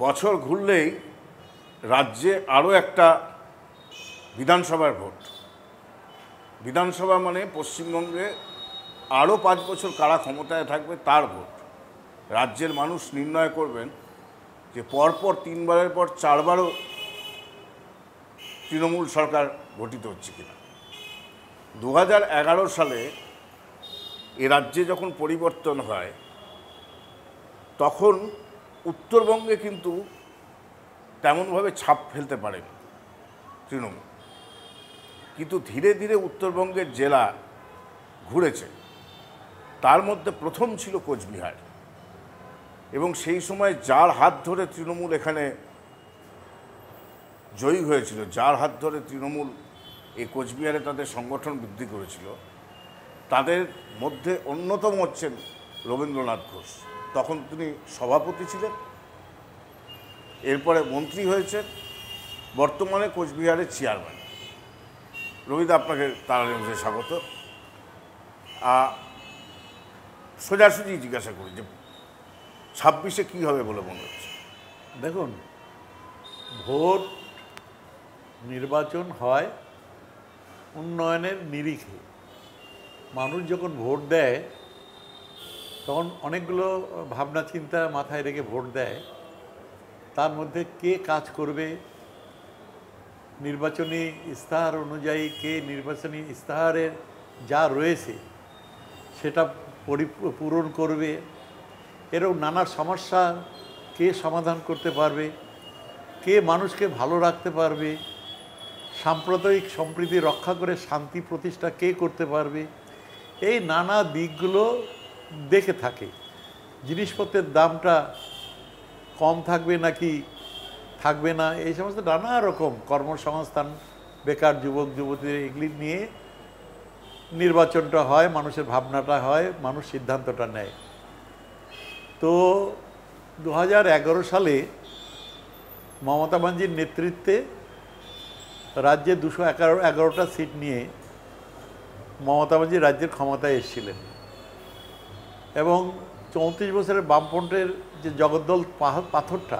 বছর ঘুরলেই রাজ্যে আরও একটা বিধানসভার ভোট। বিধানসভা মানে পশ্চিমবঙ্গে আরও 5 বছর কারা ক্ষমতায় থাকবে তার ভোট। রাজ্যের মানুষ নির্ণয় করবেন যে পরপর 3বারের পর 4বারও তৃণমূল সরকার গঠিত হচ্ছে কিনা। 2011 সালে এ রাজ্যে যখন পরিবর্তন হয় তখন উত্তরবঙ্গে কিন্তু তেমনভাবে ছাপ ফেলতে পারেনি তৃণমূল, কিন্তু ধীরে ধীরে উত্তরবঙ্গের জেলা ঘুরেছে। তার মধ্যে প্রথম ছিল কোচবিহার, এবং সেই সময় যার হাত ধরে তৃণমূল এখানে জয়ী হয়েছিল, যার হাত ধরে তৃণমূল এই কোচবিহারে তাদের সংগঠন বৃদ্ধি করেছিল, তাদের মধ্যে অন্যতম হচ্ছেন রবীন্দ্রনাথ ঘোষ। তখন তিনি সভাপতি ছিলেন, এরপরে মন্ত্রী হয়েছেন, বর্তমানে কোচবিহারের চেয়ারম্যান। রবিদা, আপনাকে তারা নিউজে স্বাগত। সোজাসুজি জিজ্ঞাসা করি যে 26-এ কী হবে বলে মনে হচ্ছে? দেখুন, ভোট নির্বাচন হয় উন্নয়নের নিরিখে। মানুষ যখন ভোট দেয় তখন অনেকগুলো ভাবনা চিন্তা মাথায় রেখে ভোট দেয়। তার মধ্যে কে কাজ করবে, নির্বাচনী ইস্তাহার অনুযায়ী কে নির্বাচনী ইস্তাহারের যা রয়েছে সেটা পূরণ করবে, এরকম নানা সমস্যা কে সমাধান করতে পারবে, কে মানুষকে ভালো রাখতে পারবে, সাম্প্রদায়িক সম্প্রীতি রক্ষা করে শান্তি প্রতিষ্ঠা কে করতে পারবে, এই নানা দিকগুলো দেখে থাকে। জিনিসপত্রের দামটা কম থাকবে নাকি থাকবে না, এই সমস্ত নানা রকম কর্মসংস্থান, বেকার যুবক যুবতীদের, এগুলি নিয়ে নির্বাচনটা হয়, মানুষের ভাবনাটা হয়, মানুষ সিদ্ধান্তটা নেয়। তো 2011 সালে মমতা ব্যানার্জির নেতৃত্বে রাজ্যে 211টা সিট নিয়ে মমতা ব্যানার্জি রাজ্যের ক্ষমতায় এসেছিলেন, এবং 34 বছরের বামফ্রন্টের যে জগদ্দল পাথরটা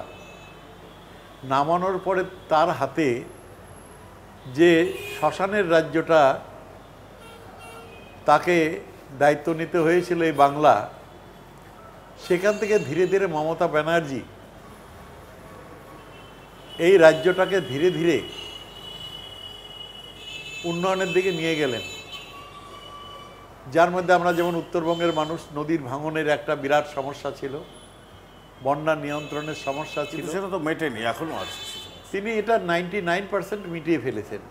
নামানোর পরে তার হাতে যে শ্মশানের রাজ্যটা তাকে দায়িত্ব নিতে হয়েছিল এই বাংলা, সেখান থেকে ধীরে ধীরে মমতা ব্যানার্জি এই রাজ্যটাকে ধীরে ধীরে উন্নয়নের দিকে নিয়ে গেলেন। যার মধ্যে আমরা যেমন উত্তরবঙ্গের মানুষ, নদীর ভাঙনের একটা বিরাট সমস্যা ছিল, বন্যা নিয়ন্ত্রণের সমস্যা ছিল, সেটা তো মেটেনি, এখনও আছে। তিনি এটা 99% মিটিয়ে ফেলেছেন।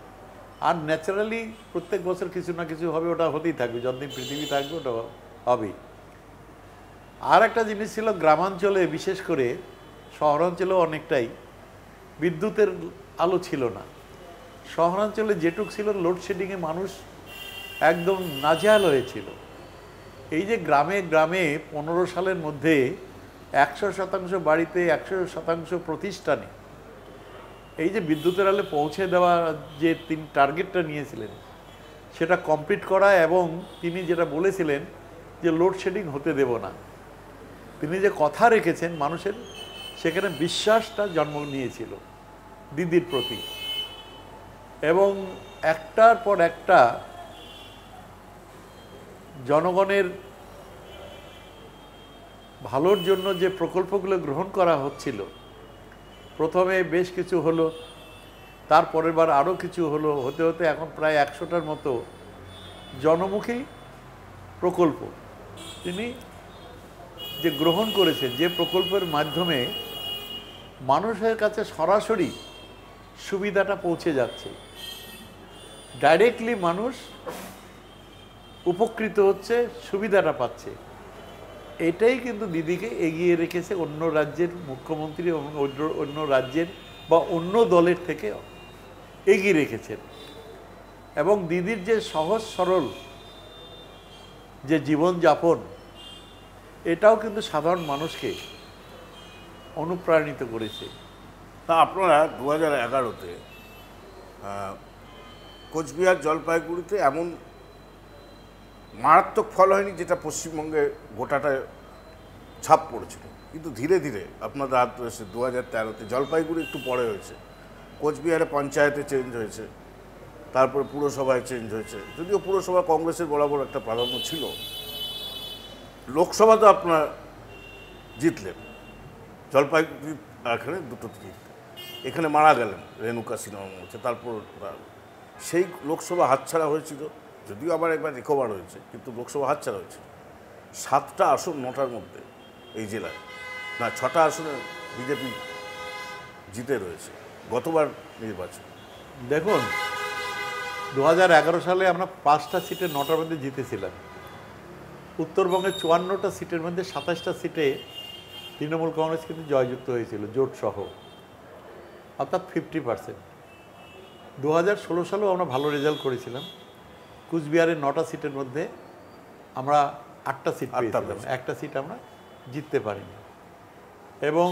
আর ন্যাচারালি প্রত্যেক বছর কিছু না কিছু হবে, ওটা হতেই থাকবে, যতদিন পৃথিবী থাকবে ওটা হবেই। আর একটা জিনিস ছিল, গ্রামাঞ্চলে বিশেষ করে, শহরাঞ্চলেও অনেকটাই বিদ্যুতের আলো ছিল না। শহরাঞ্চলে যেটুক ছিল, লোডশেডিংয়ে মানুষ একদম নাজেহাল হয়েছিল। এই যে গ্রামে গ্রামে 15 সালের মধ্যে 100% বাড়িতে, 100% প্রতিষ্ঠানে এই যে বিদ্যুতের আলো পৌঁছে দেওয়া যে তিনি টার্গেটটা নিয়েছিলেন সেটা কমপ্লিট করা, এবং তিনি যেটা বলেছিলেন যে লোডশেডিং হতে দেব না, তিনি যে কথা রেখেছেন মানুষের সেখানে বিশ্বাসটা জন্ম নিয়েছিল দিদির প্রতি। এবং একটার পর একটা জনগণের ভালোর জন্য যে প্রকল্পগুলো গ্রহণ করা হচ্ছিল, প্রথমে বেশ কিছু হলো, তারপরের বার আরও কিছু হলো, হতে হতে এখন প্রায় 100টার মতো জনমুখী প্রকল্প তিনি যে গ্রহণ করেছেন, যে প্রকল্পের মাধ্যমে মানুষের কাছে সরাসরি সুবিধাটা পৌঁছে যাচ্ছে, ডাইরেক্টলি মানুষ উপকৃত হচ্ছে, সুবিধাটা পাচ্ছে। এটাই কিন্তু দিদিকে এগিয়ে রেখেছে অন্য রাজ্যের মুখ্যমন্ত্রী এবং অন্য রাজ্যের বা অন্য দলের থেকে এগিয়ে রেখেছেন। এবং দিদির যে সহজ সরল যে জীবনযাপন, এটাও কিন্তু সাধারণ মানুষকে অনুপ্রাণিত করেছে। তা আপনারা 2011-তে কোচবিহার, জলপাইগুড়িতে এমন মারাত্মক ফল হয়নি যেটা পশ্চিমবঙ্গে গোটাটা ছাপ পড়েছিল। কিন্তু ধীরে ধীরে আপনাদের হাত রয়েছে 2013-তে জলপাইগুড়ি একটু পরে হয়েছে, কোচবিহারে পঞ্চায়েতে চেঞ্জ হয়েছে, তারপরে পুরসভায় চেঞ্জ হয়েছে। যদিও পুরসভা কংগ্রেসের বরাবর একটা প্রাধান্য ছিল, লোকসভা তো আপনার জিতলেন, জলপাইগুড়ি এখানে দুটোতে জিতলেন, এখানে মারা গেলেন রেণুকা সিনহা হচ্ছে। তারপর সেই লোকসভা হাতছাড়া হয়েছিল, যদিও আবার একবার রিকভার হয়েছে, কিন্তু লোকসভা হাতছাড়া হয়েছিল। 7টা আসন 9টার মধ্যে এই জেলায়, না 6টা আসনে বিজেপি জিতে রয়েছে গতবার নির্বাচন। দেখুন 2011 সালে আমরা 5টা সিটে 9টার মধ্যে জিতেছিলাম। উত্তরবঙ্গে 54টা সিটের মধ্যে 27টা সিটে তৃণমূল কংগ্রেস কিন্তু জয়যুক্ত হয়েছিল জোট সহ, অর্থাৎ 50%। 2016 সালেও আমরা ভালো রেজাল্ট করেছিলাম। কুচবিহারের 9টা সিটের মধ্যে আমরা 8টা সিট পেয়েছিলাম, একটা সিট আমরা জিততে পারিনি। এবং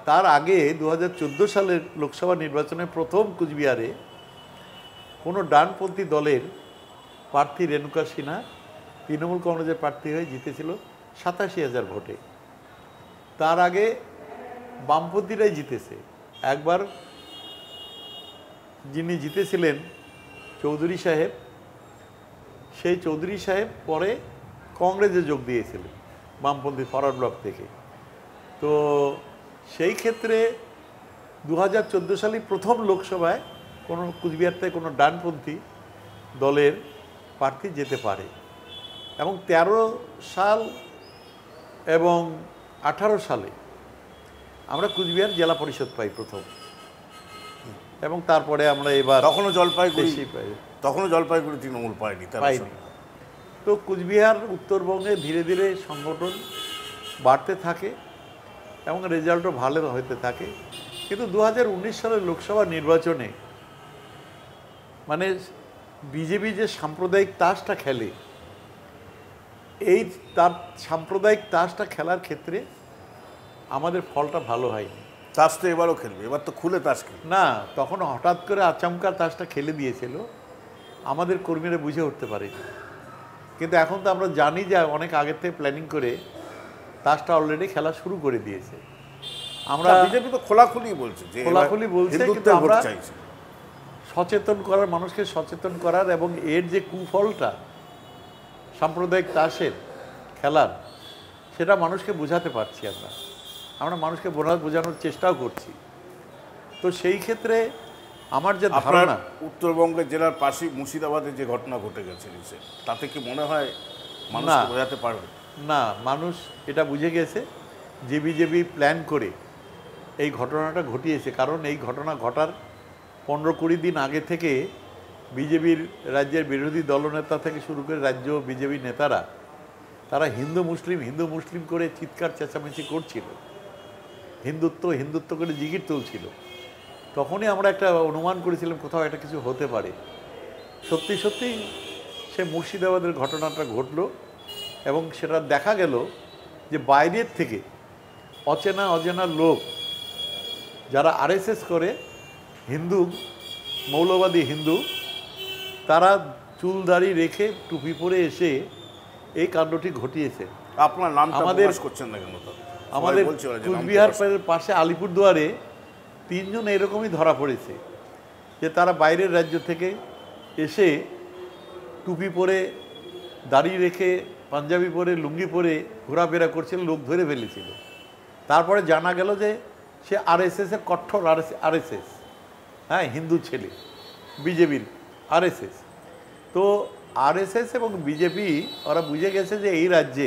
তার আগে 2014 সালের লোকসভা নির্বাচনে প্রথম কুচবিহারে কোনো ডানপন্থী দলের প্রার্থী রেণুকা সিনহা তৃণমূল কংগ্রেসের প্রার্থী হয়ে জিতেছিল 87,000 ভোটে। তার আগে বামপন্থীরাই জিতেছে। একবার যিনি জিতেছিলেন চৌধুরী সাহেব, সেই চৌধুরী সাহেব পরে কংগ্রেসে যোগ দিয়েছিলেন বামপন্থী ফরওয়ার্ড ব্লক থেকে। তো সেই ক্ষেত্রে 2014 সালে প্রথম লোকসভায় কোনো কুচবিহার থেকে কোনো ডানপন্থী দলের প্রার্থী যেতে পারে। এবং 13 সাল এবং 18 সালে আমরা কুচবিহার জেলা পরিষদ পাই প্রথম, এবং তারপরে আমরা এবার তখনও জলপাইগুড়ি তৃণমূল পাইনি। তো কুচবিহার উত্তরবঙ্গে ধীরে ধীরে সংগঠন বাড়তে থাকে এবং রেজাল্টও ভালো হতে থাকে। কিন্তু 2019 সালের লোকসভা নির্বাচনে মানে বিজেপি যে সাম্প্রদায়িক তাসটা খেলে, এই তার সাম্প্রদায়িক তাসটা খেলার ক্ষেত্রে আমাদের ফলটা ভালো হয়নি। তাস তো এবারও খেলবে, এবার তো খুলে তাস খেলবে না, তখন হঠাৎ করে আচমকা তাসটা খেলে দিয়েছিল, আমাদের কর্মীরা বুঝে উঠতে পারেনি। কিন্তু এখন তো আমরা জানি যে অনেক আগের থেকে প্ল্যানিং করে তাসটা অলরেডি খেলা শুরু করে দিয়েছে। আমরা বিজেপি তো খোলাখুলি বলছে, কিন্তু আমরা সচেতন করার, মানুষকে সচেতন করার এবং এর যে কুফলটা সাম্প্রদায়িক তাসের খেলার, সেটা মানুষকে বোঝাতে পারছি। আমরা মানুষকে বোঝানোর চেষ্টাও করছি। তো সেই ক্ষেত্রে আমার যে ধারণা, উত্তরবঙ্গের জেলার পাশে মুর্শিদাবাদে যে ঘটনা ঘটে গেছে তাতে কি মনে হয় মানুষ বোঝাতে পারবে? না, মানুষ এটা বুঝে গেছে যে বিজেপি প্ল্যান করে এই ঘটনাটা ঘটিয়েছে। কারণ এই ঘটনা ঘটার 15-20 দিন আগে থেকে বিজেপির রাজ্যের বিরোধী দলনেতা থেকে শুরু করে রাজ্য বিজেপি নেতারা তারা হিন্দু মুসলিম করে চিৎকার চেঁচামেচি করছিল, হিন্দুত্ব করে জিগির তুলছিল। তখনই আমরা একটা অনুমান করেছিলাম কোথাও একটা কিছু হতে পারে। সত্যি সত্যি সে মুর্শিদাবাদের ঘটনাটা ঘটল, এবং সেটা দেখা গেল যে বাইরের থেকে অচেনা লোক যারা আরএসএস করে, হিন্দু মৌলবাদী হিন্দু, তারা চুল দাড়ি রেখে টুপি পরে এসে এই কাণ্ডটি ঘটিয়েছে। আপনার নামটা প্রকাশ করছেন না কেন? আমাদের কুচবিহার পাশে আলিপুরদুয়ারে 3 জন এরকমই ধরা পড়েছে, যে তারা বাইরের রাজ্য থেকে এসে টুপি পরে দাড়ি রেখে পাঞ্জাবি পরে লুঙ্গি পরে ঘোরাফেরা করছিল, লোক ধরে ফেলেছিল। তারপরে জানা গেল যে সে আরএসএসের কঠোর আরএসএস, হ্যাঁ, হিন্দু ছেলে, বিজেপির আরএসএস। তো আরএসএস এবং বিজেপি ওরা বুঝে গেছে যে এই রাজ্যে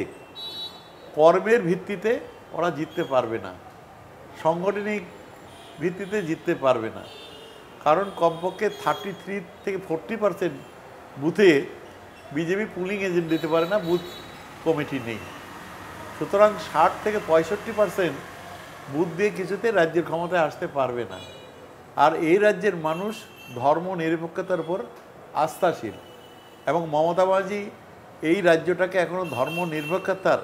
কর্মের ভিত্তিতে ওরা জিততে পারবে না, সাংগঠনিক ভিত্তিতে জিততে পারবে না। কারণ কমপক্ষে 33 থেকে 40% বুথে বিজেপি পুলিং এজেন্ট দিতে পারে না, বুথ কমিটি নেই। সুতরাং 60 থেকে 65% বুথ দিয়ে কিছুতে রাজ্যের ক্ষমতায় আসতে পারবে না। আর এই রাজ্যের মানুষ ধর্ম নিরপেক্ষতার উপর আস্থাশীল, এবং মমতা ব্যানার্জি এই রাজ্যটাকে এখনও ধর্ম নিরপেক্ষতার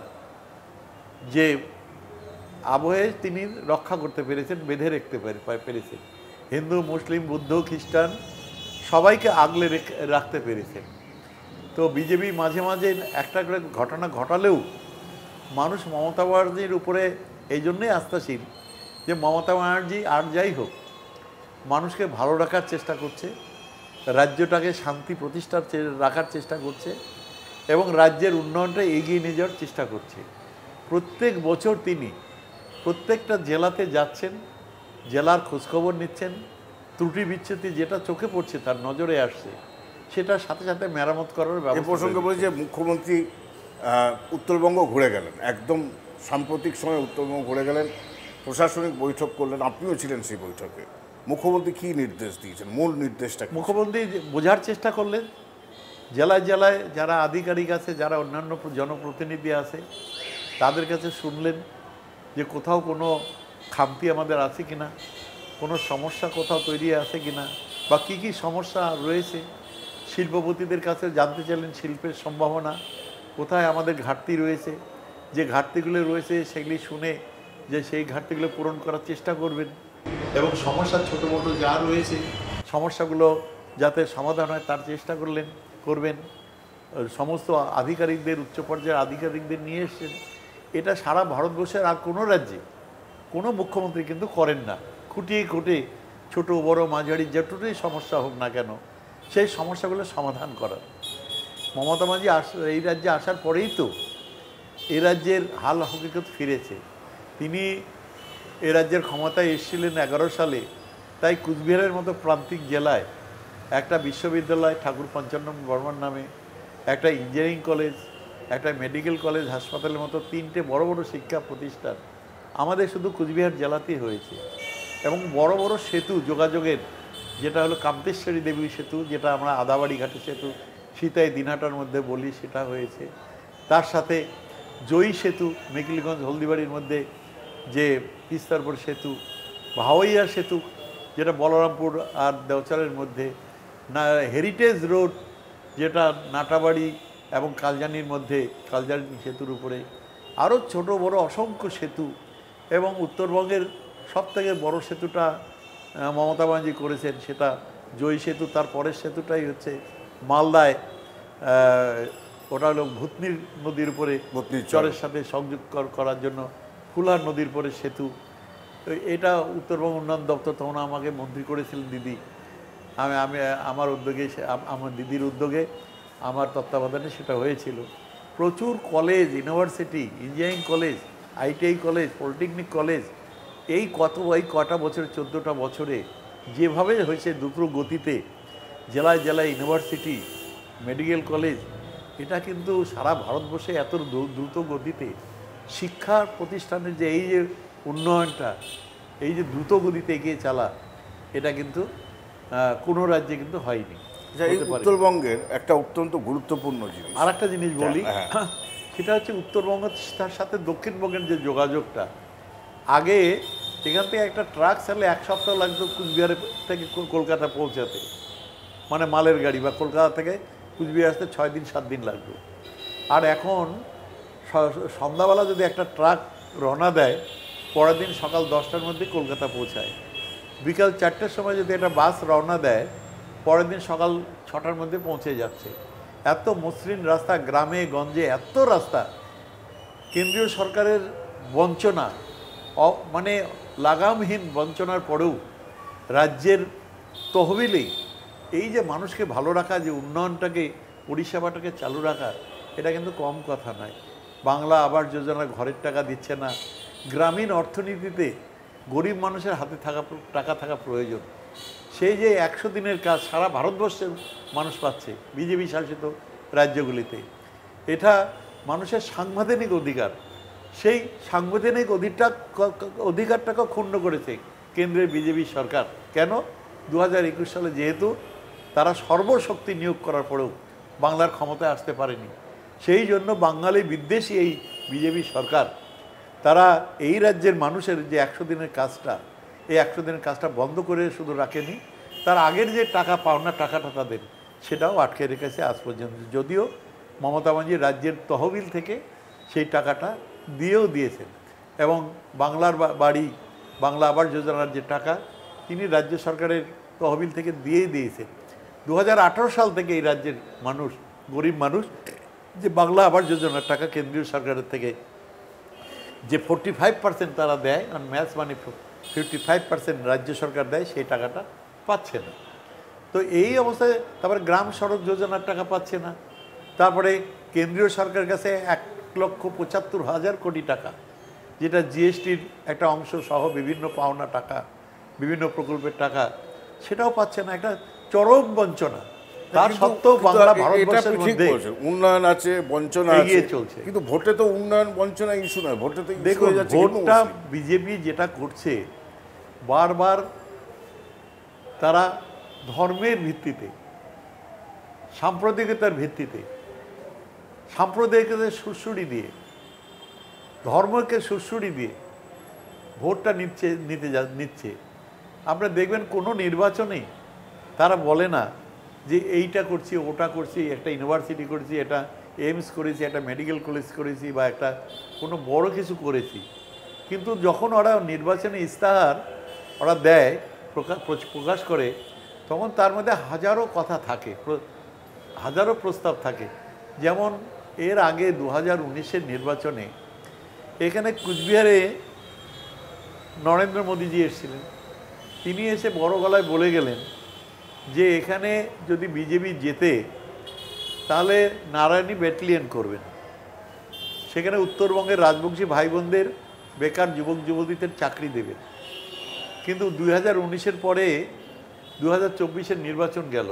যে আবহে তিনি রক্ষা করতে পেরেছেন, বেঁধে রাখতে পেরেছেন। হিন্দু, মুসলিম, বুদ্ধ, খ্রিস্টান সবাইকে আগলে রাখতে পেরেছেন। তো বিজেপি মাঝে মাঝে একটা করে ঘটনা ঘটালেও মানুষ মমতা ব্যানার্জির উপরে এই জন্যই আস্থাশীল যে মমতা ব্যানার্জি আর যাই হোক মানুষকে ভালো রাখার চেষ্টা করছে, রাজ্যটাকে শান্তি প্রতিষ্ঠার রাখার চেষ্টা করছে এবং রাজ্যের উন্নয়নটা এগিয়ে নিয়ে যাওয়ার চেষ্টা করছে। প্রত্যেক বছর তিনি প্রত্যেকটা জেলাতে যাচ্ছেন, জেলার খোঁজখবর নিচ্ছেন, ত্রুটি বিচ্ছুতি যেটা চোখে পড়ছে তার নজরে আসছে সেটার সাথে সাথে মেরামত করার এ ব্যবস্থা। প্রসঙ্গে বলি যে মুখ্যমন্ত্রী উত্তরবঙ্গ ঘুরে গেলেন, একদম সাম্প্রতিক সময় উত্তরবঙ্গ ঘুরে গেলেন, প্রশাসনিক বৈঠক করলেন, আপনিও ছিলেন সেই বৈঠকে। মুখ্যমন্ত্রী কী নির্দেশ দিয়েছেন, মূল নির্দেশটা কি? মুখ্যমন্ত্রী বোঝার চেষ্টা করলেন জেলায় জেলায় যারা আধিকারিক আছে, যারা অন্যান্য জনপ্রতিনিধি আছে তাদের কাছে শুনলেন যে কোথাও কোনো খামতি আমাদের আছে কিনা, কোনো সমস্যা কোথাও তৈরি আছে কিনা, বা কী কী সমস্যা রয়েছে। শিল্পপতিদের কাছে জানতে চাইলেন শিল্পের সম্ভাবনা কোথায় আমাদের ঘাটতি রয়েছে, যে ঘাটতিগুলো রয়েছে সেগুলি শুনে যে সেই ঘাটতিগুলো পূরণ করার চেষ্টা করবেন এবং সমস্যা ছোটো মোটো যা রয়েছে সমস্যাগুলো যাতে সমাধান হয় তার চেষ্টা করবেন। সমস্ত আধিকারিকদের, উচ্চ পর্যায়ের আধিকারিকদের নিয়ে এসছেন। এটা সারা ভারতবর্ষের আর কোনো রাজ্যে কোনো মুখ্যমন্ত্রী কিন্তু করেন না। খুঁটিয়ে খুঁটে ছোট বড় মাঝারি যেটুকুই সমস্যা হোক না কেন সেই সমস্যাগুলো সমাধান করার। মমতা ব্যানার্জি এই রাজ্যে আসার পরেই তো এ রাজ্যের হাল হকিকত ফিরেছে। তিনি এ রাজ্যের ক্ষমতায় এসেছিলেন 11 সালে, তাই কুচবিহারের মতো প্রান্তিক জেলায় একটা বিশ্ববিদ্যালয় ঠাকুর পঞ্চানন বর্মন নামে, একটা ইঞ্জিনিয়ারিং কলেজ, একটা মেডিকেল কলেজ, হাসপাতালের মতো 3টে বড় বড় শিক্ষা প্রতিষ্ঠান আমাদের শুধু কুচবিহার জেলাতেই হয়েছে। এবং বড় বড় সেতু যোগাযোগের, যেটা হলো কান্তেশ্বরী দেবী সেতু, যেটা আমরা আদাবাড়ি ঘাটের সেতু সীতাই দিনহাটার মধ্যে বলি, সেটা হয়েছে। তার সাথে জয়ী সেতু মেকিলগঞ্জ হলদিবাড়ির মধ্যে যে তিস্তারপুর সেতু, ভাওয়াইয়া সেতু যেটা বলরামপুর আর দেওচারের মধ্যে, না হেরিটেজ রোড যেটা নাটাবাড়ি এবং কালজানির মধ্যে, কালজানি সেতুর উপরে, আরও ছোট বড় অসংখ্য সেতু। এবং উত্তরবঙ্গের সবথেকে বড় সেতুটা মমতা ব্যানার্জি করেছেন, সেটা জয়ী সেতু। তার পরের সেতুটাই হচ্ছে মালদায়, ওটা হলো ভূতনি নদীর উপরে চরের সাথে সংযোগ করার জন্য ফুলার নদীর পরে সেতু। এটা উত্তরবঙ্গ উন্নয়ন দপ্তর তখন আমাকে মন্ত্রী করেছিলেন দিদি। আমি আমার উদ্যোগে, আমার দিদির উদ্যোগে, আমার তত্ত্বাবধানে সেটা হয়েছিল। প্রচুর college, university, engineering college, ITI college, polytechnic college, এই কটা বছরে, 14টা বছরে যেভাবে হয়েছে দ্রুত গতিতে, জেলায় জেলায় ইউনিভার্সিটি, মেডিকেল কলেজ, এটা কিন্তু সারা ভারতবর্ষে এত দ্রুত গতিতে শিক্ষা প্রতিষ্ঠানের যে এই যে উন্নয়নটা, এই যে দ্রুত গতিতে এগিয়ে চালা, এটা কিন্তু কোনো রাজ্যে কিন্তু হয়নি। এই উত্তরবঙ্গের একটা অত্যন্ত গুরুত্বপূর্ণ জিনিস, আর একটা জিনিস বলি, সেটা হচ্ছে উত্তরবঙ্গের সাথে দক্ষিণবঙ্গের যে যোগাযোগটা। আগে এখান থেকে একটা ট্রাক চালে 1 সপ্তাহ লাগতো কুচবিহার থেকে কলকাতা পৌঁছাতে, মানে মালের গাড়ি, বা কলকাতা থেকে কুচবিহার আসতে 6 দিন 7 দিন লাগতো। আর এখন সন্ধ্যাবেলা যদি একটা ট্রাক রওনা দেয়, পরের দিন সকাল 10টার মধ্যে কলকাতা পৌঁছায়। বিকাল 4টার সময় যদি একটা বাস রওনা দেয়, পরের দিন সকাল 6টার মধ্যে পৌঁছে যাচ্ছে। এত মসৃণ রাস্তা, গ্রামে গঞ্জে এত রাস্তা। কেন্দ্রীয় সরকারের বঞ্চনা, মানে লাগামহীন বঞ্চনার পরেও রাজ্যের তহবিলে এই যে মানুষকে ভালো রাখা, যে উন্নয়নটাকে, পরিষেবাটাকে চালু রাখা, এটা কিন্তু কম কথা নয়। বাংলা আবাস যোজনা ঘরের টাকা দিচ্ছে না। গ্রামীণ অর্থনীতিতে গরিব মানুষের হাতে টাকা থাকা প্রয়োজন। সেই যে 100 দিনের কাজ সারা ভারতবর্ষের মানুষ পাচ্ছে বিজেপি শাসিত রাজ্যগুলিতে, এটা মানুষের সাংবিধানিক অধিকার। সেই সাংবিধানিক অধিকারটাকে ক্ষুণ্ণ করেছে কেন্দ্রের বিজেপি সরকার। কেন? 2021 সালে যেহেতু তারা সর্বশক্তি নিয়োগ করার পরেও বাংলার ক্ষমতায় আসতে পারেনি, সেই জন্য বাঙালি বিদ্বেষী এই বিজেপি সরকার, তারা এই রাজ্যের মানুষের যে 100 দিনের কাজটা, এই 100 দিনের কাজটা বন্ধ করে শুধু রাখেনি, তার আগের যে টাকা পাওনা টাকাটা তাদের, সেটাও আটকে রেখেছে আজ পর্যন্ত। যদিও মমতা ব্যানার্জি রাজ্যের তহবিল থেকে সেই টাকাটা দিয়েছেন, এবং বাংলার বাড়ি, বাংলা আবাস যোজনার যে টাকা তিনি রাজ্য সরকারের তহবিল থেকে দিয়েছেন। 2018 সাল থেকে এই রাজ্যের মানুষ, গরিব মানুষ, যে বাংলা আবাস যোজনার টাকা কেন্দ্রীয় সরকারের থেকে যে 45% তারা দেয়, আর ম্যাচ মানে 55% রাজ্য সরকার দেয়, সেই টাকাটা পাচ্ছে না। তো এই অবস্থায় তারপরে গ্রাম সড়ক যোজনার টাকা পাচ্ছে না, তারপরে কেন্দ্রীয় সরকারের কাছে 1,75,000 কোটি টাকা, যেটা জিএসটির একটা অংশ সহ বিভিন্ন পাওনা টাকা, বিভিন্ন প্রকল্পের টাকা, সেটাও পাচ্ছে না। একটা চরম বঞ্চনা। তার সত্ত্বেও বাংলা ভারতবর্ষের মধ্যে উন্নয়ন আছে, বঞ্চনা এগিয়ে আছে, চলছে। কিন্তু ভোটে তো উন্নয়ন বঞ্চনা ইস্যু নয়, ভোটে তো দেখুন, ভোটটা বিজেপি যেটা করছে, বারবার তারা ধর্মের ভিত্তিতে, সাম্প্রদায়িকতার ভিত্তিতে, সাম্প্রদায়িকতার সুড়সুড়ি দিয়ে, ধর্মকে সুড়সুড়ি দিয়ে ভোটটা নিচ্ছে। আপনারা দেখবেন কোনো নির্বাচনেই তারা বলে না যে এইটা করছি, ওটা করছি, একটা ইউনিভার্সিটি করেছি, এটা এইমস করেছি, একটা মেডিকেল কলেজ করেছি, বা একটা কোনো বড় কিছু করেছি। কিন্তু যখন ওরা নির্বাচনী ইস্তাহার ওরা দেয়, প্রকাশ করে, তখন তার মধ্যে হাজারো কথা থাকে, হাজারো প্রস্তাব থাকে। যেমন এর আগে 2019-এর নির্বাচনে এখানে কুচবিহারে নরেন্দ্র মোদীজি এসেছিলেন। তিনি এসে বড় গলায় বলে গেলেন যে এখানে যদি বিজেপি জেতে তাহলে নারায়ণী ব্যাটালিয়ন করবেন, সেখানে উত্তরবঙ্গের রাজবংশী ভাই বোনদের, বেকার যুবক যুবতীদের চাকরি দেবেন। কিন্তু 2019-এর পরে 2024-এর নির্বাচন গেল,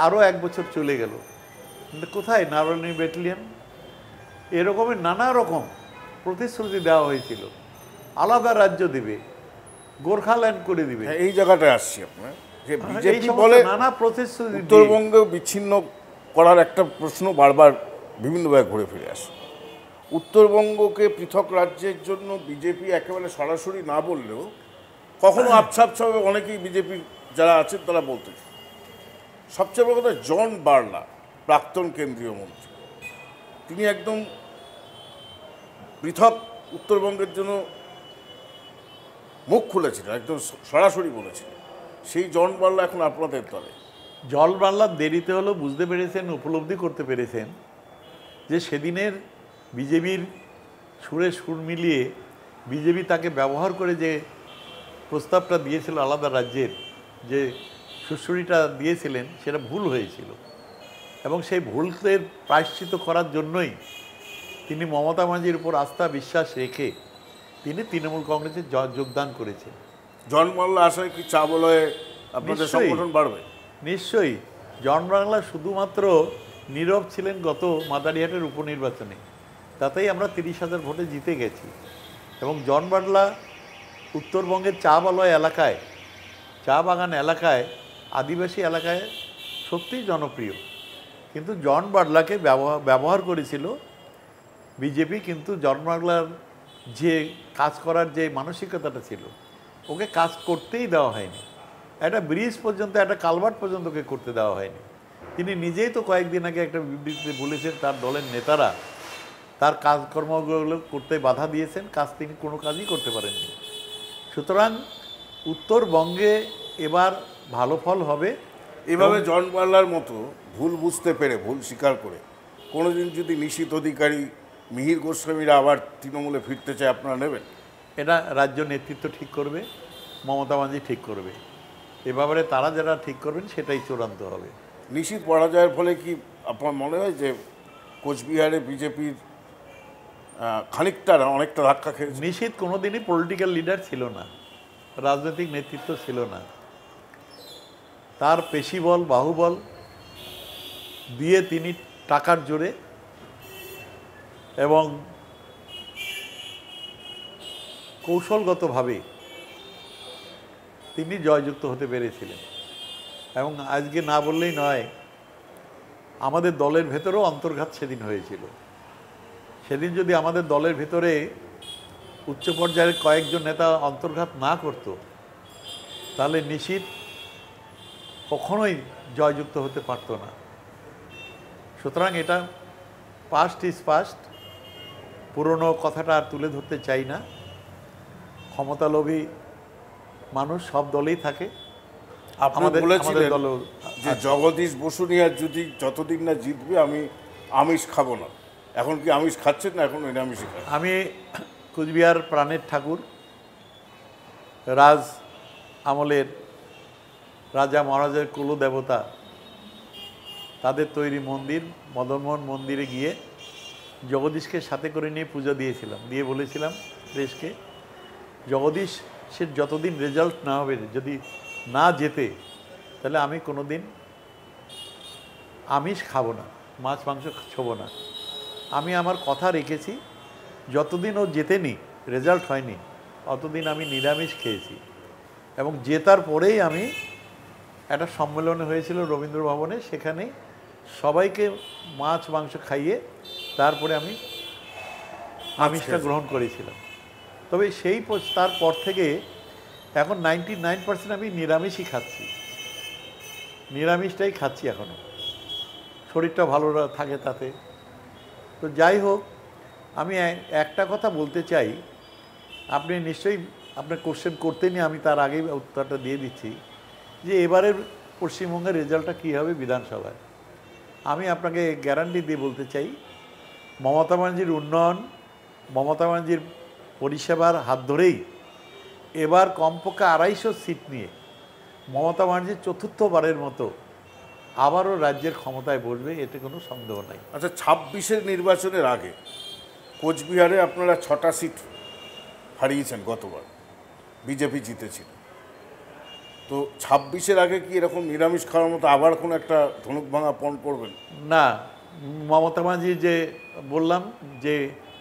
আরও 1 বছর চলে গেল, কিন্তু কোথায় নারায়ণী ব্যাটালিয়ন? এরকমের নানা রকম প্রতিশ্রুতি দেওয়া হয়েছিল। আলাদা রাজ্য দেবে, গোর্খাল্যান্ড করে দিবে। এই জায়গাটায় আসছি আপনার, যে বিজেপি বলে নানা প্রতিশ্রুতি উত্তরবঙ্গ বিচ্ছিন্ন করার একটা প্রশ্ন বারবার বিভিন্নভাবে ঘুরে ফিরে আসে। উত্তরবঙ্গকে পৃথক রাজ্যের জন্য বিজেপি একেবারে সরাসরি না বললেও কখনো আবছাভাবে অনেকেই বিজেপি যারা আছেন তারা বলতে। সবচেয়ে বড় কথা, জন বার্লা, প্রাক্তন কেন্দ্রীয় মন্ত্রী, তিনি একদম পৃথক উত্তরবঙ্গের জন্য মুখ খুলেছিলেন, একদম সরাসরি বলেছিলেন। সেই জন বার্লা এখন আপনাদের দলে। জন বার্লার দেরিতে হলেও বুঝতে পেরেছেন, উপলব্ধি করতে পেরেছেন যে সেদিনের বিজেপির সুরে সুর মিলিয়ে বিজেপি তাকে ব্যবহার করে যে প্রস্তাবটা দিয়েছিল আলাদা রাজ্যের, যে সুশ্রুড়িটা দিয়েছিলেন, সেটা ভুল হয়েছিল। এবং সেই ভুলের প্রায়শ্চিত্ত করার জন্যই তিনি মমতা ব্যানার্জির উপর আস্থা বিশ্বাস রেখে তিনি তৃণমূল কংগ্রেসে যোগদান করেছেন। জন বার্লা আশায় কি চা বলয়ে আপনাদের সংগঠন বাড়বে? নিশ্চয়ই। জন বাংলা শুধুমাত্র নীরব ছিলেন গত মাদারিহাটের উপনির্বাচনে, তাতেই আমরা 30,000 ভোটে জিতে গেছি। এবং জন বাংলা উত্তরবঙ্গের চা বলয় এলাকায়, চা বাগান এলাকায়, আদিবাসী এলাকায় সত্যিই জনপ্রিয়। কিন্তু জন বার্লাকে ব্যবহার করেছিল বিজেপি, কিন্তু জন বার্লার যে কাজ করার যে মানসিকতাটা ছিল, ওকে কাজ করতেই দেওয়া হয়নি। একটা ব্রিজ পর্যন্ত, একটা কালভার্ট পর্যন্ত ওকে করতে দেওয়া হয়নি। তিনি নিজেই তো কয়েকদিন আগে একটা বিবৃতিতে বলেছেন তার দলের নেতারা তার কাজকর্মগুলো করতে বাধা দিয়েছেন, তিনি কোনো কাজই করতে পারেননি। সুতরাং উত্তরবঙ্গে এবার ভালো ফল হবে। এভাবে জন বার্লার মতো ভুল বুঝতে পেরে, ভুল স্বীকার করে কোনোদিন যদি নিশীথ অধিকারী, মিহির গোস্বামীরা আবার তৃণমূলে ফিরতে চায়, আপনারা নেবেন? এটা রাজ্য নেতৃত্ব ঠিক করবে, মমতা ব্যানার্জি ঠিক করবে। এ ব্যাপারে তারা যারা ঠিক করবেন সেটাই চূড়ান্ত হবে। নিশীথ পরাজয়ের ফলে কি আপনার মনে হয় যে কোচবিহারে বিজেপির খানিকটা অনেকটা ধাক্কা খেয়েছে? নিশীথ কোনোদিনই পলিটিক্যাল লিডার ছিল না, রাজনৈতিক নেতৃত্ব ছিল না। তার পেশিবল, বাহুবল দিয়ে তিনি টাকার জোরে এবং কৌশলগতভাবে তিনি জয়যুক্ত হতে পেরেছিলেন। এবং আজকে না বললেই নয়, আমাদের দলের ভেতরেও অন্তর্ঘাত সেদিন হয়েছিল। সেদিন যদি আমাদের দলের ভেতরে উচ্চ পর্যায়ের কয়েকজন নেতা অন্তর্ঘাত না করত, তাহলে নিশীথ কখনোই জয়যুক্ত হতে পারত না। সুতরাং এটা পাস্ট ইজ পাস্ট, পুরনো কথাটা আর তুলে ধরতে চাই না। ক্ষমতালোভী মানুষ সব দলেই থাকে। আপনি বলেছিলেন যে জগদীশ বসুনিয়া যদি যতদিন না জিতবে আমি আমিষ খাবো না। এখন কি আমিষ খাচ্ছেন না এখন নিরামিষই খাচ্ছেন? আমি কুচবিহার প্রাণের ঠাকুর রাজ আমলের রাজা মহারাজের কুলদেবতা তাদের তৈরি মন্দির মদনমোহন মন্দিরে গিয়ে জগদীশকে সাথে করে নিয়ে পুজো দিয়েছিলাম, দিয়ে বলেছিলাম দেশকে জগদীশের যতদিন রেজাল্ট না হবে, যদি না যেতে, তাহলে আমি কোনো দিন আমিষ খাবো না, মাছ মাংস ছোবো না। আমি আমার কথা রেখেছি, যতদিন ও জেতেনি, রেজাল্ট হয়নি, অতদিন আমি নিরামিষ খেয়েছি। এবং জেতার পরেই আমি একটা সম্মেলন হয়েছিল রবীন্দ্র ভবনে, সেখানে সবাইকে মাছ মাংস খাইয়ে তারপরে আমি আমিষটা গ্রহণ করেছিলাম। তবে তারপর থেকে এখন 99% আমি নিরামিষই খাচ্ছি, নিরামিষটাই খাচ্ছি এখনও, শরীরটা ভালো থাকে তাতে। তো যাই হোক, আমি একটা কথা বলতে চাই, আপনি নিশ্চয়ই আপনার কোশ্চেন করতেনি, আমি তার আগেই উত্তরটা দিয়ে দিচ্ছি যে এবারের পশ্চিমবঙ্গের রেজাল্টটা কী হবে বিধানসভায়। আমি আপনাকে গ্যারান্টি দিয়ে বলতে চাই, মমতা ব্যানার্জির উন্নয়ন, মমতা ব্যানার্জির পরিষেবার হাত ধরেই এবার কমপক্ষে 250 সিট নিয়ে মমতা ব্যানার্জি চতুর্থবারের মতো আবারও রাজ্যের ক্ষমতায় বসবে, এতে কোনো সন্দেহ নাই। আচ্ছা, 26-এর নির্বাচনের আগে কোচবিহারে আপনারা 6টা সিট হারিয়েছেন, গতবার বিজেপি জিতেছিল। তো 26-এর আগে কি এরকম নিরামিষ খাওয়ার মতো আবার কোনো একটা ধনুক ভাঙা পণ করবেন? না, মমতা ব্যানার্জি যে বললাম যে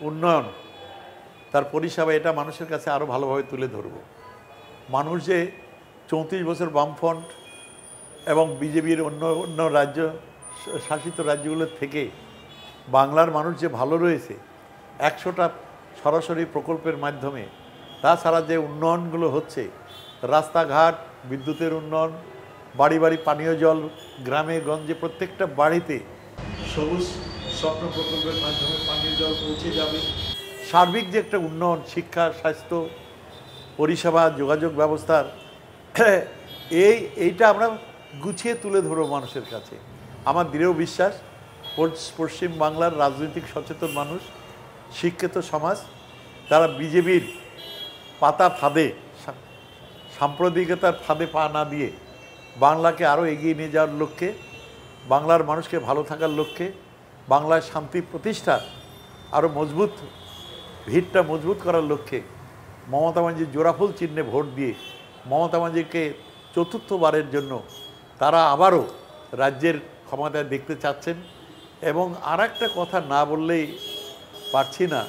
উন্নয়ন, তার পরিষেবা, এটা মানুষের কাছে আরও ভালোভাবে তুলে ধরব। মানুষ যে 34 বছর বামফ্রন্ট এবং বিজেপির অন্য রাজ্য শাসিত রাজ্যগুলোর থেকে বাংলার মানুষ যে ভালো রয়েছে 100টা সরাসরি প্রকল্পের মাধ্যমে, তাছাড়া যে উন্নয়নগুলো হচ্ছে, রাস্তাঘাট, বিদ্যুতের উন্নয়ন, বাড়ি বাড়ি পানীয় জল, গ্রামে গঞ্জে প্রত্যেকটা বাড়িতে সবুজ স্বপ্ন প্রকল্পের মাধ্যমে পানীয় জল পৌঁছে যাবে, সার্বিক যে একটা উন্নয়ন, শিক্ষা, স্বাস্থ্য পরিষেবা, যোগাযোগ ব্যবস্থার, এইটা আমরা গুছিয়ে তুলে ধরব মানুষের কাছে। আমার দৃঢ় বিশ্বাস পশ্চিম বাংলার রাজনৈতিক সচেতন মানুষ, শিক্ষিত সমাজ, তারা বিজেপির পাতা ফাঁদে, সাম্প্রদায়িকতার ফাঁদে পা না দিয়ে বাংলাকে আরও এগিয়ে নিয়ে যাওয়ার লক্ষ্যে, বাংলার মানুষকে ভালো থাকার লক্ষ্যে, বাংলায় শান্তি প্রতিষ্ঠা আরও মজবুত, ভিতটা মজবুত করার লক্ষ্যে মমতা ব্যানার্জির জোড়াফুল চিহ্নে ভোট দিয়ে মমতা ব্যানার্জিকে চতুর্থবারের জন্য তারা আবারও রাজ্যের ক্ষমতায় দেখতে চাচ্ছেন। এবং আর একটা কথা না বললেই পারছি না,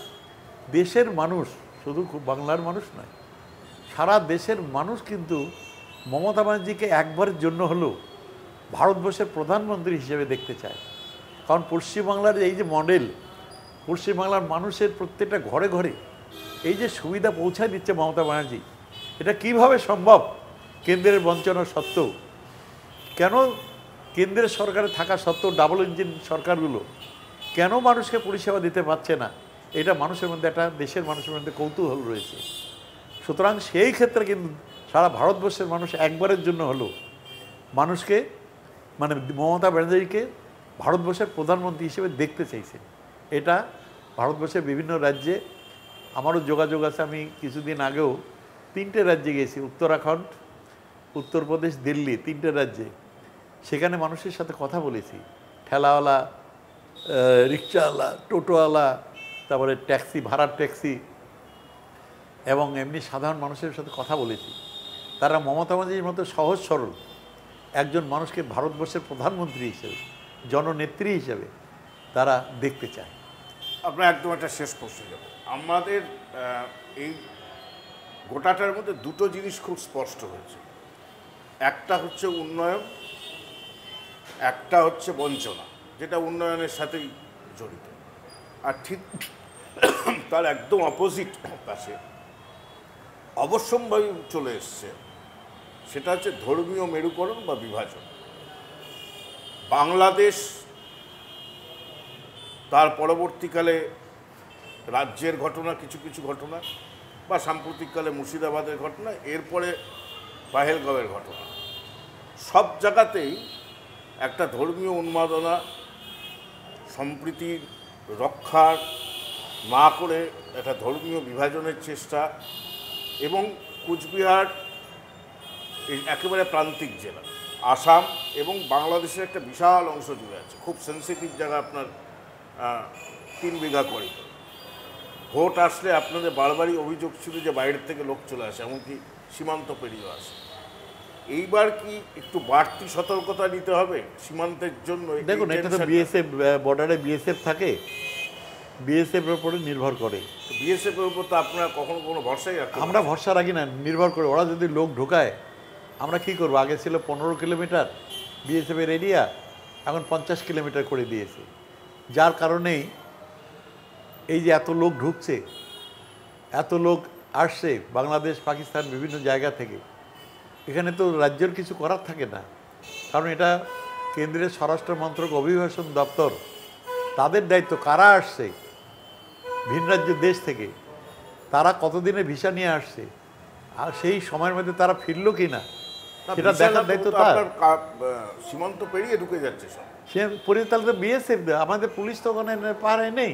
দেশের মানুষ, শুধু বাংলার মানুষ নয়, সারা দেশের মানুষ কিন্তু মমতা ব্যানার্জিকে একবারের জন্য হলেও ভারতবর্ষের প্রধানমন্ত্রী হিসেবে দেখতে চায়। কারণ পশ্চিমবাংলার এই যে মডেল, পশ্চিমবাংলার মানুষের প্রত্যেকটা ঘরে ঘরে এই যে সুবিধা পৌঁছায় দিচ্ছে মমতা ব্যানার্জি, এটা কিভাবে সম্ভব কেন্দ্রের বঞ্চনা সত্ত্বেও? কেন কেন্দ্রের সরকারে থাকা সত্ত্বেও ডাবল ইঞ্জিন সরকারগুলো কেন মানুষকে পরিষেবা দিতে পারছে না? এটা মানুষের মধ্যে, একটা দেশের মানুষের মধ্যে কৌতূহল রয়েছে। সুতরাং সেই ক্ষেত্রে কিন্তু সারা ভারতবর্ষের মানুষ একবারের জন্য হলেও মানুষকে, মানে মমতা ব্যানার্জিকে ভারতবর্ষের প্রধানমন্ত্রী হিসেবে দেখতে চাইছে। এটা ভারতবর্ষের বিভিন্ন রাজ্যে আমারও যোগাযোগ আছে। আমি কিছুদিন আগেও 3টে রাজ্যে গেছি, উত্তরাখণ্ড, উত্তরপ্রদেশ, দিল্লি, 3টে রাজ্যে। সেখানে মানুষের সাথে কথা বলেছি, ঠেলাওয়ালা, রিক্সাওয়ালা, টোটোওয়ালা, তারপরে ট্যাক্সি, ভাড়ার ট্যাক্সি, এবং এমনি সাধারণ মানুষের সাথে কথা বলেছি। তারা মমতা ব্যানার্জির মতো সহজ সরল একজন মানুষকে ভারতবর্ষের প্রধানমন্ত্রী হিসেবে, জননেত্রী হিসেবে তারা দেখতে চায়। আপনার একদম একটা শেষ প্রশ্ন যাব। আমাদের এই গোটাটার মধ্যে দুটো জিনিস খুব স্পষ্ট হয়েছে, একটা হচ্ছে উন্নয়ন, একটা হচ্ছে বঞ্চনা, যেটা উন্নয়নের সাথেই জড়িত। আর ঠিক তার একদম অপোজিট পাশে অবশ্যম্ভাবী চলে এসছে, সেটা হচ্ছে ধর্মীয় মেরুকরণ বা বিভাজন। বাংলাদেশ তার পরবর্তীকালে রাজ্যের ঘটনা, কিছু কিছু ঘটনা, বা সাম্প্রতিককালে মুর্শিদাবাদের ঘটনা, এরপরে পাহেলগাঁওয়ের ঘটনা, সব জায়গাতেই একটা ধর্মীয় উন্মাদনা, সম্প্রীতির রক্ষার না করে একটা ধর্মীয় বিভাজনের চেষ্টা, এবং কুচবিহার এই একেবারে প্রান্তিক জেলা, আসাম এবং বাংলাদেশের একটা বিশাল অংশ জুড়ে আছে, খুব সেন্সিটিভ জায়গা আপনার 3 বিঘা করে। ভোট আসলে আপনাদের বারবারই অভিযোগ ছিল যে বাইরের থেকে লোক চলে আসে, এমনকি সীমান্ত পেরিয়ে আসে। এইবার কি একটু বাড়তি সতর্কতা নিতে হবে সীমান্তের জন্য? দেখুন, এটা তো বিএসএফ, বর্ডারে বিএসএফ থাকে, বিএসএফ এর উপরে নির্ভর করে। বিএসএফ এর উপর তো আপনারা কখনো কোনো ভরসাই রাখেন? আমরা ভরসা রাখি না, নির্ভর করে। ওরা যদি লোক ঢোকায় আমরা কি করবো? আগে ছিল 15 কিলোমিটার বিএসএফ এর এরিয়া, এখন 50 কিলোমিটার করে দিয়েছে। যার কারণেই এই যে এত লোক ঢুকছে, এত লোক আসছে বাংলাদেশ, পাকিস্তান, বিভিন্ন জায়গা থেকে, এখানে তো রাজ্যের কিছু করার থাকে না। কারণ এটা কেন্দ্রের স্বরাষ্ট্র মন্ত্রক, অভিবাসন দপ্তর, তাদের দায়িত্ব। কারা আসছে ভিন রাজ্য দেশ থেকে, তারা কতদিনে ভিসা নিয়ে আসছে, আর সেই সময়ের মধ্যে তারা ফিরলো কি না সেটা দেখার দায়িত্ব তার। সীমান্ত পেরিয়ে ঢুকে যাচ্ছে সব, সে পরিচালিত তো বিএসএফ, আমাদের পুলিশ তো ওখানে পারে নেই।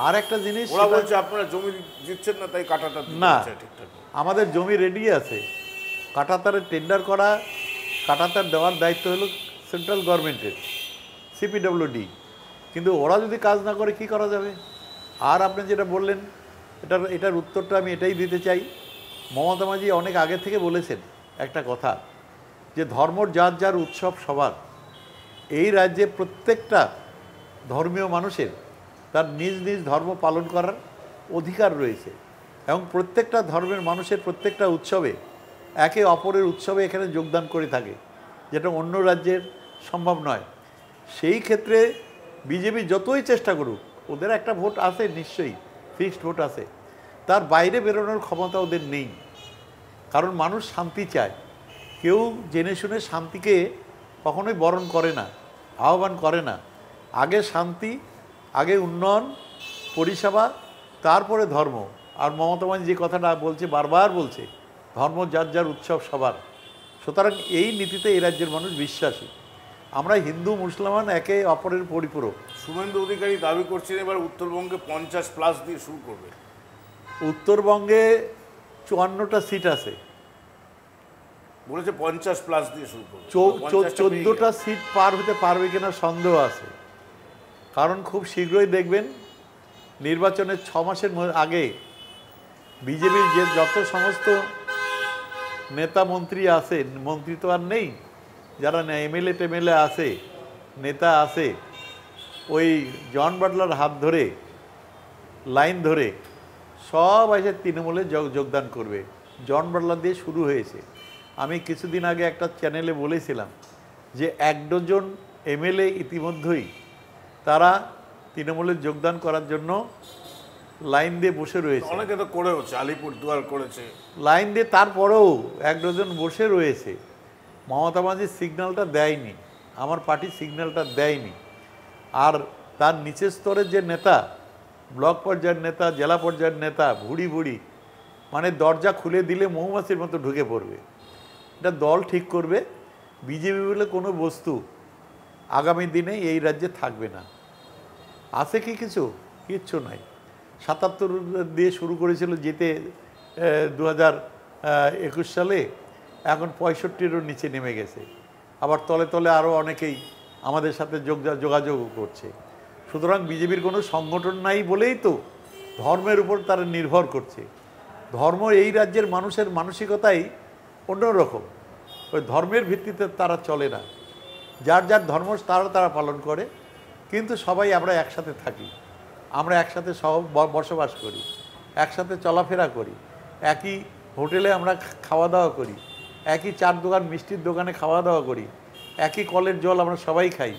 আর একটা জিনিস, ওরা বলছে আপনারা জমি দিচ্ছেন না তাই কাটাটা না, ঠিকঠাক। আমাদের জমি রেডি আছে, কাটাতারের টেন্ডার করা, কাটাতার দেওয়ার দায়িত্ব হলো সেন্ট্রাল গভর্নমেন্টের, সিপিডব্লিউডি। কিন্তু ওরা যদি কাজ না করে কি করা যাবে? আর আপনি যেটা বললেন, এটার উত্তরটা আমি এটাই দিতে চাই। মমতা মাঝি অনেক আগে থেকে বলেছেন একটা কথা, যে ধর্ম যার যার উৎসব সবার। এই রাজ্যে প্রত্যেকটা ধর্মীয় মানুষের তার নিজ নিজ ধর্ম পালন করার অধিকার রয়েছে, এবং প্রত্যেকটা ধর্মের মানুষের প্রত্যেকটা উৎসবে একে অপরের উৎসবে এখানে যোগদান করে থাকে, যেটা অন্য রাজ্যের সম্ভব নয়। সেই ক্ষেত্রে বিজেপি যতই চেষ্টা করুক, ওদের একটা ভোট আছে নিশ্চয়ই, ফিক্সড ভোট আছে, তার বাইরে বেরোনোর ক্ষমতা ওদের নেই। কারণ মানুষ শান্তি চায়, কেউ জেনে শুনে শান্তিকে কখনোই বরণ করে না, আহ্বান করে না। আগে শান্তি, আগে উন্নয়ন, পরিষেবা, তারপরে ধর্ম। আর মমতা মাঝি যে কথাটা বলছে, বারবার বলছে, ধর্ম যার যার উৎসব সবার। সুতরাং এই নীতিতে এই রাজ্যের মানুষ বিশ্বাসী। আমরা হিন্দু মুসলমান একে অপরের পরিপূরক। শুভেন্দু অধিকারী দাবি করছেন এবার উত্তরবঙ্গে 50+ দিয়ে শুরু করবে। উত্তরবঙ্গে 54টা সিট আছে, বলেছে 50+ দিয়ে শুরু করবে। 14টা সিট পার হতে পারবে কিনা সন্দেহ আছে। কারণ খুব শীঘ্রই দেখবেন নির্বাচনের 6 মাসের আগে বিজেপির যে যত সমস্ত নেতা মন্ত্রী আছে, মন্ত্রী তো আর নেই, যারা এমএলএ টেমএলএ আছে, নেতা আছে, ওই জন বাটলার হাত ধরে, লাইন ধরে সব এসে তৃণমূলে যোগদান করবে। জন বাটলার দিয়ে শুরু হয়েছে। আমি কিছুদিন আগে একটা চ্যানেলে বলেছিলাম যে 1 ডজন এমএলএ ইতিমধ্যেই তারা তৃণমূলে যোগদান করার জন্য লাইন দিয়ে বসে রয়েছে। অনেকে তো করেওছে, আলিপুরদুয়ার করেছে লাইন দিয়ে, তারপরেও 1 ডজন বসে রয়েছে। মমতা মাঝির সিগন্যালটা দেয়নি, আমার পার্টি সিগন্যালটা দেয়নি। আর তার নিচের স্তরের যে নেতা, ব্লক পর্যায়ের নেতা, জেলা পর্যায়ের নেতা, ভুড়ি ভুড়ি, মানে দরজা খুলে দিলে মৌমাছির মতো ঢুকে পড়বে। এটা দল ঠিক করবে। বিজেপি বলে কোনো বস্তু আগামী দিনে এই রাজ্যে থাকবে না। আছে কি কিছু? কিচ্ছু নাই। 77 দিয়ে শুরু করেছিল জিতে 2021 সালে, এখন 65-এরও নিচে নেমে গেছে। আবার তলে তলে আরও অনেকেই আমাদের সাথে যোগাযোগও করছে। সুতরাং বিজেপির কোনো সংগঠন নাই বলেই তো ধর্মের উপর তারা নির্ভর করছে। ধর্ম এই রাজ্যের মানুষের মানসিকতাই অন্যরকম। ওই ধর্মের ভিত্তিতে তারা চলে না, যার যার ধর্ম তারা পালন করে, কিন্তু সবাই আমরা একসাথে থাকি, আমরা একসাথে বসবাস করি, একসাথে চলাফেরা করি, একই হোটেলে আমরা খাওয়া দাওয়া করি, একই চার দোকান মিষ্টির দোকানে খাওয়া দাওয়া করি, একই কলের জল আমরা সবাই খাই,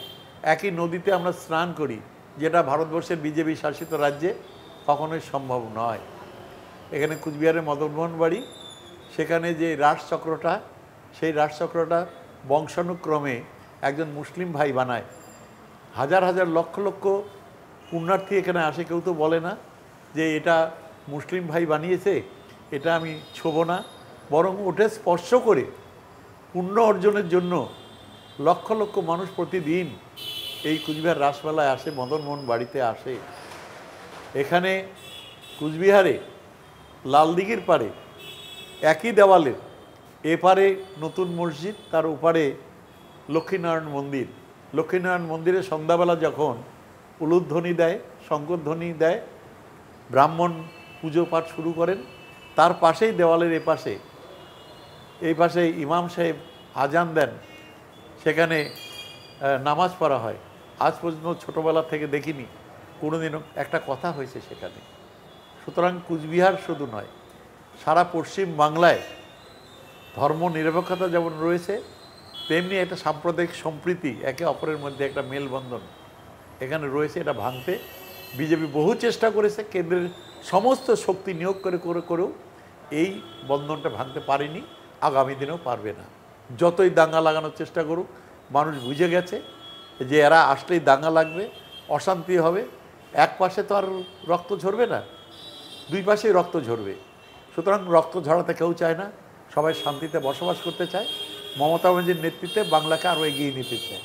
একই নদীতে আমরা স্নান করি, যেটা ভারতবর্ষের বিজেপি শাসিত রাজ্যে কখনোই সম্ভব নয়। এখানে কুচবিহারের মদনমোহন বাড়ি, সেখানে যে রাজচক্রটা, সেই রাজচক্রটা বংশানুক্রমে একজন মুসলিম ভাই বানায়। হাজার হাজার লক্ষ লক্ষ পুণ্যার্থী এখানে আসে, কেউ তো বলে না যে এটা মুসলিম ভাই বানিয়েছে, এটা আমি ছোবো না, বরং ওটা স্পর্শ করে পুণ্য অর্জনের জন্য লক্ষ লক্ষ মানুষ প্রতিদিন এই কুচবিহার রাসমেলায় আসে, মদনমোহন বাড়িতে আসে। এখানে কুচবিহারে লালদিঘির পারে একই দেওয়ালের এপারে নতুন মসজিদ, তার ওপারে লক্ষ্মীনারায়ণ মন্দির। লক্ষ্মীনারায়ণ মন্দিরে সন্ধ্যাবেলা যখন উলুধ্বনি দেয়, শঙ্করধ্বনি দেয়, ব্রাহ্মণ পুজো পাঠ শুরু করেন, তার পাশেই দেওয়ালের এই পাশে ইমাম সাহেব আজান দেন, সেখানে নামাজ পড়া হয়। আজ পর্যন্ত ছোটোবেলা থেকে দেখিনি কোনোদিনও একটা কথা হয়েছে সেখানে। সুতরাং কুচবিহার শুধু নয়, সারা পশ্চিম বাংলায় ধর্ম নিরপেক্ষতা যেমন রয়েছে, তেমনি একটা সাম্প্রদায়িক সম্প্রীতি, একে অপরের মধ্যে একটা মেলবন্ধন এখানে রয়েছে। এটা ভাঙতে বিজেপি বহু চেষ্টা করেছে, কেন্দ্রের সমস্ত শক্তি নিয়োগ করেও এই বন্ধনটা ভাঙতে পারেনি, আগামী দিনেও পারবে না। যতই দাঙ্গা লাগানোর চেষ্টা করুক, মানুষ বুঝে গেছে যে এরা আসলেই দাঙ্গা লাগবে, অশান্তি হবে। এক পাশে তো আর রক্ত ঝরবে না, দুই পাশেই রক্ত ঝরবে। সুতরাং রক্ত ঝরাতে কেউ চায় না, সবাই শান্তিতে বসবাস করতে চায়। মমতা ব্যানার্জির নেতৃত্বে বাংলাকে আরও এগিয়ে নিতে চায়,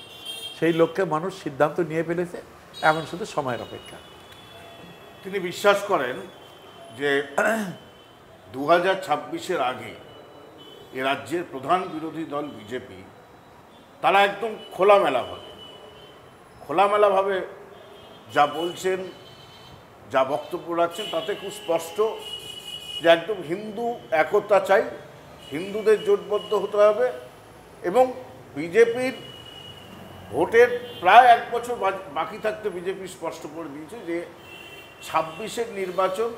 সেই লক্ষ্যে মানুষ সিদ্ধান্ত নিয়ে ফেলেছে। এখন শুধু সময়ের অপেক্ষা। তিনি বিশ্বাস করেন যে 2026-এর আগে এ রাজ্যের প্রধান বিরোধী দল বিজেপি তারা একদম খোলামেলাভাবে যা বলছেন, যা বক্তব্য রাখছেন, তাতে খুব স্পষ্ট যে একদম হিন্দু একতা চাই, হিন্দুদের জোটবদ্ধ হতে হবে এবং বিজেপির ভোটের প্রায় 1 বছর বাকি থাকতে বিজেপি স্পষ্ট করে দিয়েছে যে 26-এর নির্বাচন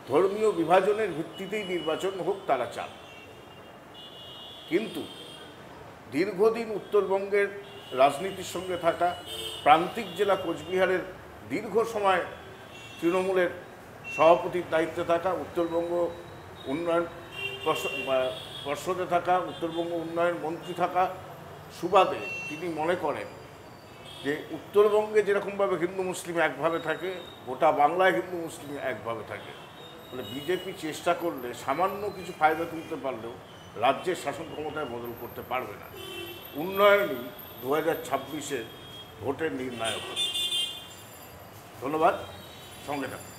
ধর্মীয় বিভাজনের ভিত্তিতেই নির্বাচন হোক, তারা চান। কিন্তু দীর্ঘদিন উত্তরবঙ্গের রাজনীতির সঙ্গে থাকা, প্রান্তিক জেলা কোচবিহারের দীর্ঘ সময় তৃণমূলের সভাপতির দায়িত্বে থাকা, উত্তরবঙ্গ উন্নয়ন পর্ষদে থাকা, উত্তরবঙ্গ উন্নয়ন মন্ত্রী থাকা সুবাদে তিনি মনে করেন যে উত্তরবঙ্গে যেরকমভাবে হিন্দু মুসলিম একভাবে থাকে, গোটা বাংলায় হিন্দু মুসলিম একভাবে থাকে। মানে বিজেপি চেষ্টা করলে সামান্য কিছু ফায়দা তুলতে পারলেও রাজ্যের শাসন ক্ষমতায় বদল করতে পারবে না। উন্নয়নই 2026-এর ভোটের নির্ণায়ক হবে। ধন্যবাদ, সঙ্গে থাকুন।